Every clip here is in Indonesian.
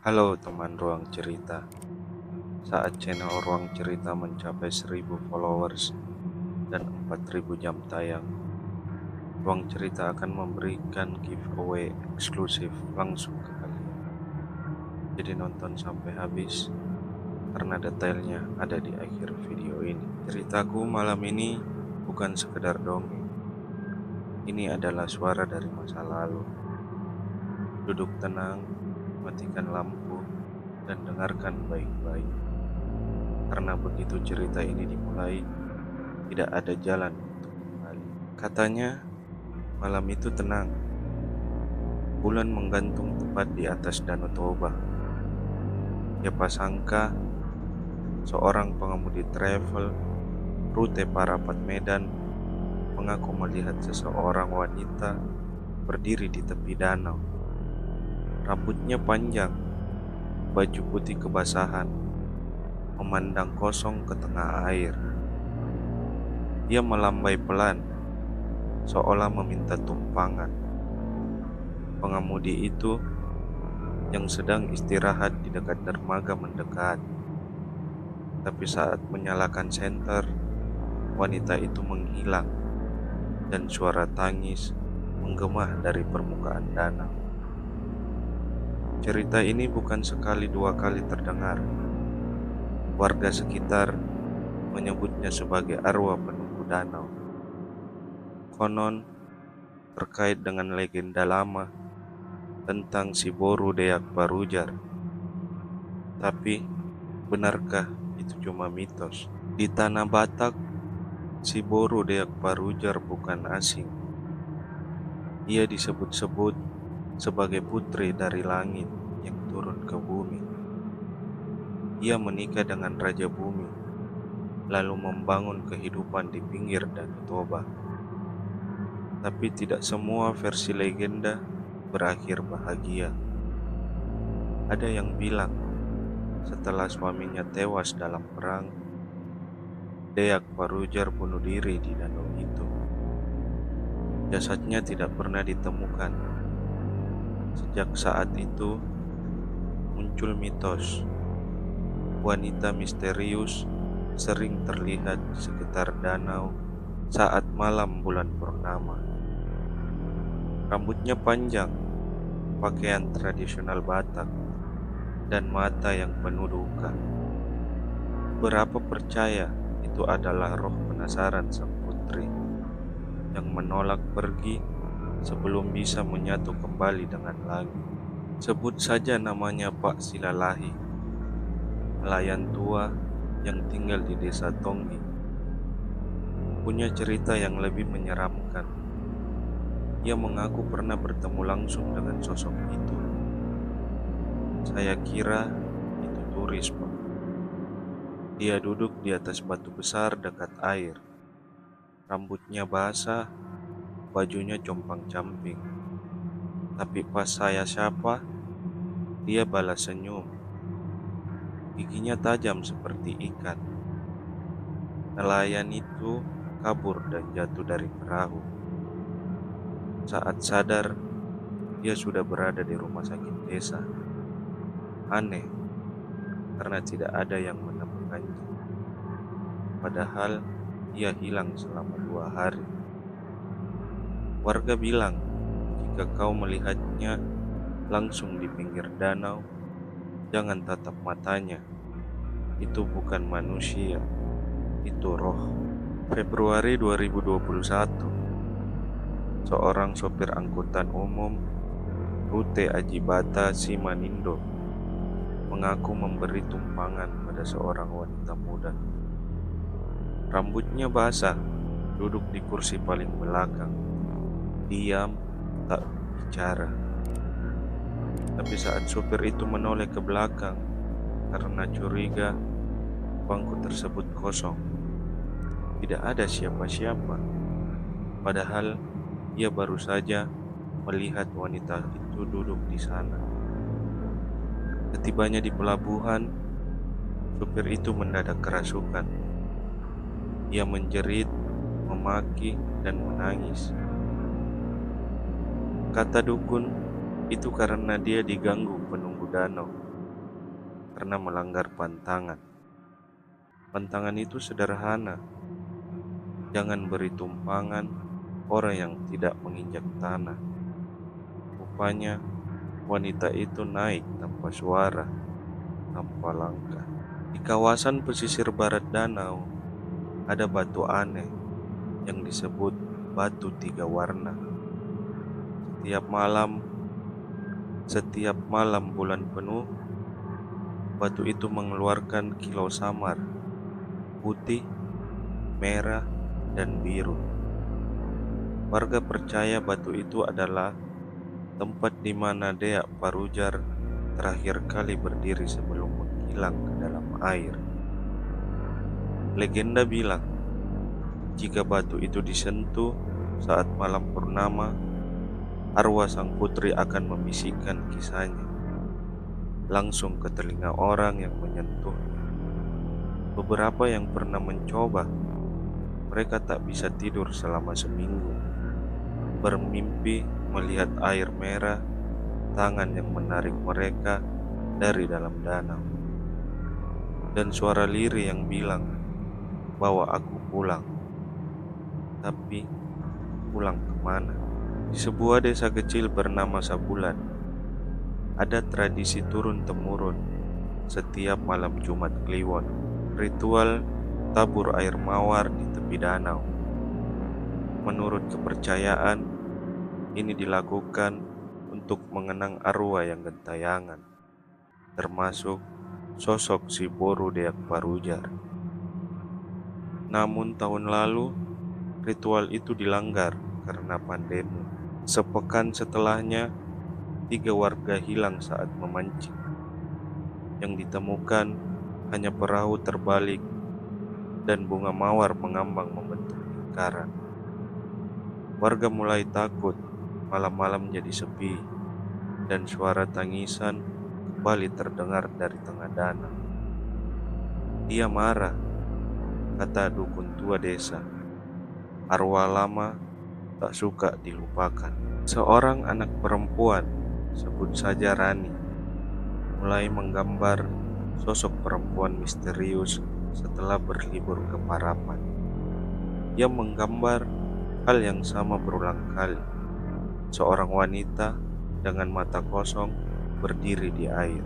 Halo teman ruang cerita. Saat channel ruang cerita mencapai 1000 followers dan 4000 jam tayang, ruang cerita akan memberikan giveaway eksklusif langsung ke kalian. Jadi nonton sampai habis karena detailnya ada di akhir video ini. Ceritaku malam ini bukan sekedar dongeng. Ini adalah suara dari masa lalu. Duduk tenang, matikan lampu, dan dengarkan baik-baik. Karena begitu cerita ini dimulai, tidak ada jalan untuk kembali. Katanya, malam itu tenang. Bulan menggantung tepat di atas Danau Toba. Siapa sangka, seorang pengemudi travel rute Parapat Medan mengaku melihat seseorang wanita berdiri di tepi danau. Rambutnya panjang, baju putih kebasahan, memandang kosong ke tengah air. Dia melambai pelan, seolah meminta tumpangan. Pengemudi itu yang sedang istirahat di dekat dermaga mendekat. Tapi saat menyalakan senter, wanita itu menghilang dan suara tangis menggema dari permukaan danau. Cerita ini bukan sekali dua kali terdengar. Warga sekitar menyebutnya sebagai arwah penunggu danau. Konon terkait dengan legenda lama tentang si Boru Deak Barujar. Tapi benarkah itu cuma mitos? Di tanah Batak, si Boru Deak Barujar bukan asing. Ia disebut-sebut sebagai putri dari langit yang turun ke bumi. Ia menikah dengan Raja Bumi, lalu membangun kehidupan di pinggir Danau Toba. Tapi tidak semua versi legenda berakhir bahagia. Ada yang bilang setelah suaminya tewas dalam perang, Deak Barujar bunuh diri di danau itu. Jasadnya tidak pernah ditemukan. Sejak saat itu muncul mitos. Wanita misterius sering terlihat di sekitar danau saat malam bulan purnama. Rambutnya panjang, pakaian tradisional Batak, dan mata yang penuh duka. Beberapa percaya itu adalah roh penasaran sang putri yang menolak pergi sebelum bisa menyatu kembali dengan langit. Sebut saja namanya Pak Silalahi, nelayan tua yang tinggal di desa Tonggi. Punya cerita yang lebih menyeramkan. Ia mengaku pernah bertemu langsung dengan sosok itu. Saya kira itu turis, Pak. Dia duduk di atas batu besar dekat air. Rambutnya basah, bajunya compang-camping. Tapi pas saya sapa, dia balas senyum. Giginya tajam seperti ikan. Nelayan itu kabur dan jatuh dari perahu. Saat sadar, dia sudah berada di rumah sakit desa. Aneh, karena tidak ada yang menemukannya. Padahal ia hilang selama 2 hari. Warga bilang, jika kau melihatnya langsung di pinggir danau, jangan tatap matanya. Itu bukan manusia, itu roh. Februari 2021, seorang sopir angkutan umum rute Ajibata Simanindo mengaku memberi tumpangan pada seorang wanita muda. Rambutnya basah, duduk di kursi paling belakang, diam, tak bicara. Tapi saat sopir itu menoleh ke belakang karena curiga bangku tersebut kosong, tidak ada siapa-siapa. Padahal ia baru saja melihat wanita itu duduk di sana. Ketibanya di pelabuhan, sopir itu mendadak kerasukan. Ia menjerit, memaki, dan menangis. Kata dukun, itu karena dia diganggu penunggu danau. karena melanggar pantangan. Pantangan itu sederhana, jangan beri tumpangan orang yang tidak menginjak tanah. Rupanya wanita itu naik tanpa suara, tanpa langkah. Di kawasan pesisir barat danau ada batu aneh yang disebut batu 3 warna. Setiap malam bulan penuh, batu itu mengeluarkan kilau samar, putih, merah, dan biru. Warga percaya batu itu adalah tempat di mana Deak Parujar terakhir kali berdiri sebelum menghilang ke dalam air. Legenda bilang, jika batu itu disentuh saat malam purnama, arwah sang putri akan membisikkan kisahnya langsung ke telinga orang yang menyentuhnya. Beberapa yang pernah mencoba, mereka tak bisa tidur selama seminggu, bermimpi melihat air merah, tangan yang menarik mereka dari dalam danau, dan suara lirih yang bilang, "Bawa aku pulang." Tapi pulang kemana? Di sebuah desa kecil bernama Sabulan, ada tradisi turun-temurun setiap malam Jumat Kliwon, ritual tabur air mawar di tepi danau. Menurut kepercayaan, ini dilakukan untuk mengenang arwah yang gentayangan, termasuk sosok si Boru Deak Parujar. Namun tahun lalu, ritual itu dilanggar karena pandemi. Sepekan setelahnya, 3 warga hilang saat memancing. Yang ditemukan hanya perahu terbalik dan bunga mawar mengambang membentuk lingkaran. Warga mulai takut, malam-malam jadi sepi, dan suara tangisan kembali terdengar dari tengah danau. Dia marah, kata dukun tua desa. Arwah lama tak suka dilupakan. Seorang anak perempuan, sebut saja Rani, mulai menggambar sosok perempuan misterius setelah berlibur ke Parapan. Ia menggambar hal yang sama berulang kali. Seorang wanita dengan mata kosong berdiri di air.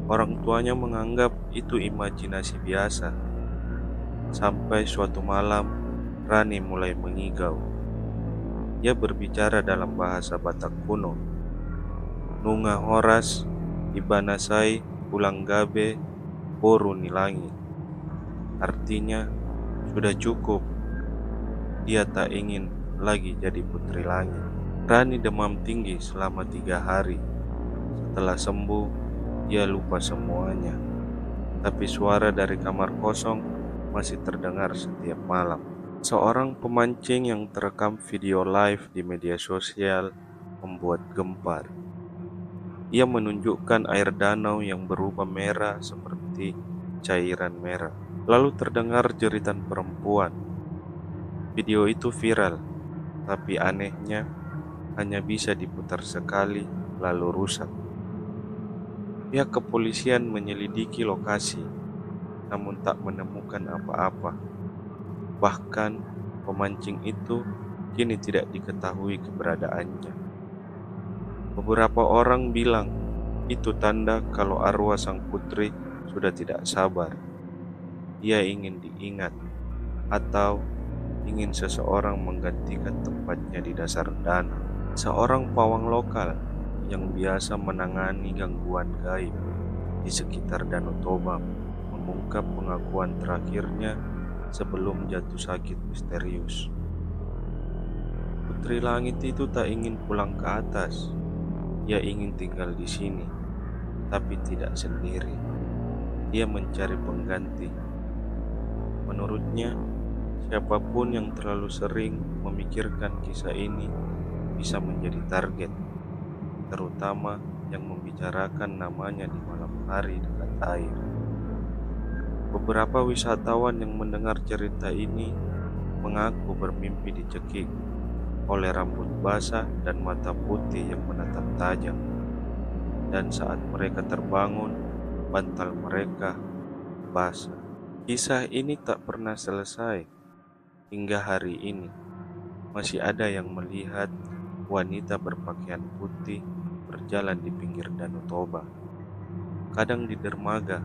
Orang tuanya menganggap itu imajinasi biasa. Sampai suatu malam, Rani mulai mengigau. Ia berbicara dalam bahasa Batak kuno. Nunga horas, ibanasai, ulang gabe, boru nilangi. Artinya, sudah cukup. Dia tak ingin lagi jadi putri langit. Rani demam tinggi selama 3 hari. Setelah sembuh, ia lupa semuanya. Tapi suara dari kamar kosong masih terdengar setiap malam. Seorang pemancing yang terekam video live di media sosial membuat gempar. Ia menunjukkan air danau yang berubah merah seperti cairan merah. Lalu terdengar jeritan perempuan. Video itu viral, tapi anehnya hanya bisa diputar sekali lalu rusak. Pihak kepolisian menyelidiki lokasi, namun tak menemukan apa-apa. Bahkan pemancing itu kini tidak diketahui keberadaannya. Beberapa orang bilang itu tanda kalau arwah sang putri sudah tidak sabar. Ia ingin diingat atau ingin seseorang menggantikan tempatnya di dasar danau. Seorang pawang lokal yang biasa menangani gangguan gaib di sekitar Danau Toba mengungkap pengakuan terakhirnya sebelum jatuh sakit misterius. Putri langit itu tak ingin pulang ke atas. Ia ingin tinggal di sini, tapi tidak sendiri. Dia mencari pengganti. Menurutnya, siapapun yang terlalu sering memikirkan kisah ini bisa menjadi target, terutama yang membicarakan namanya di malam hari dekat air. Beberapa wisatawan yang mendengar cerita ini mengaku bermimpi dicekik oleh rambut basah dan mata putih yang menatap tajam. dan saat mereka terbangun, bantal mereka basah. Kisah ini tak pernah selesai hingga hari ini. Masih ada yang melihat wanita berpakaian putih berjalan di pinggir Danau Toba, kadang di dermaga,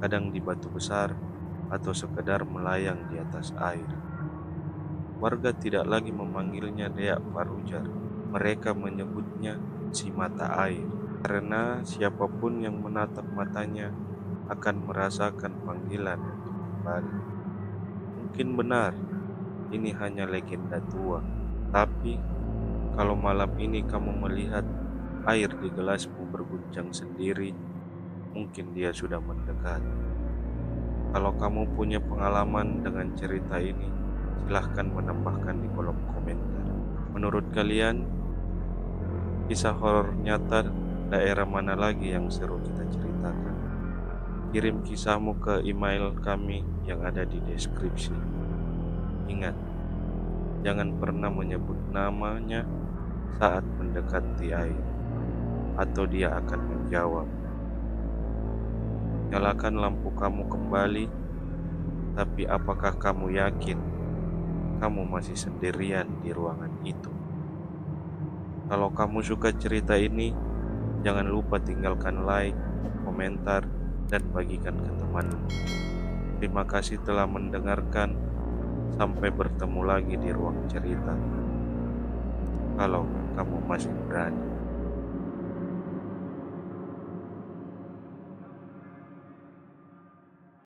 kadang di batu besar, atau sekedar melayang di atas air. Warga tidak lagi memanggilnya Deak Farujar, mereka menyebutnya si mata air, karena siapapun yang menatap matanya akan merasakan panggilan untuk kembali. Mungkin benar, ini hanya legenda tua, tapi kalau malam ini kamu melihat air di gelasmu berguncang sendiri, mungkin dia sudah mendekat. Kalau kamu punya pengalaman dengan cerita ini, silahkan menambahkan di kolom komentar. Menurut kalian, kisah horor nyata daerah mana lagi yang seru kita ceritakan? Kirim kisahmu ke email kami yang ada di deskripsi. Ingat, jangan pernah menyebut namanya saat mendekati air, atau dia akan menjawab. Nyalakan lampu kamu kembali, tapi apakah kamu yakin kamu masih sendirian di ruangan itu? Kalau kamu suka cerita ini, jangan lupa tinggalkan like, komentar, dan bagikan ke temanmu. Terima kasih telah mendengarkan. Sampai bertemu lagi di ruang cerita. Kalau kamu masih berani.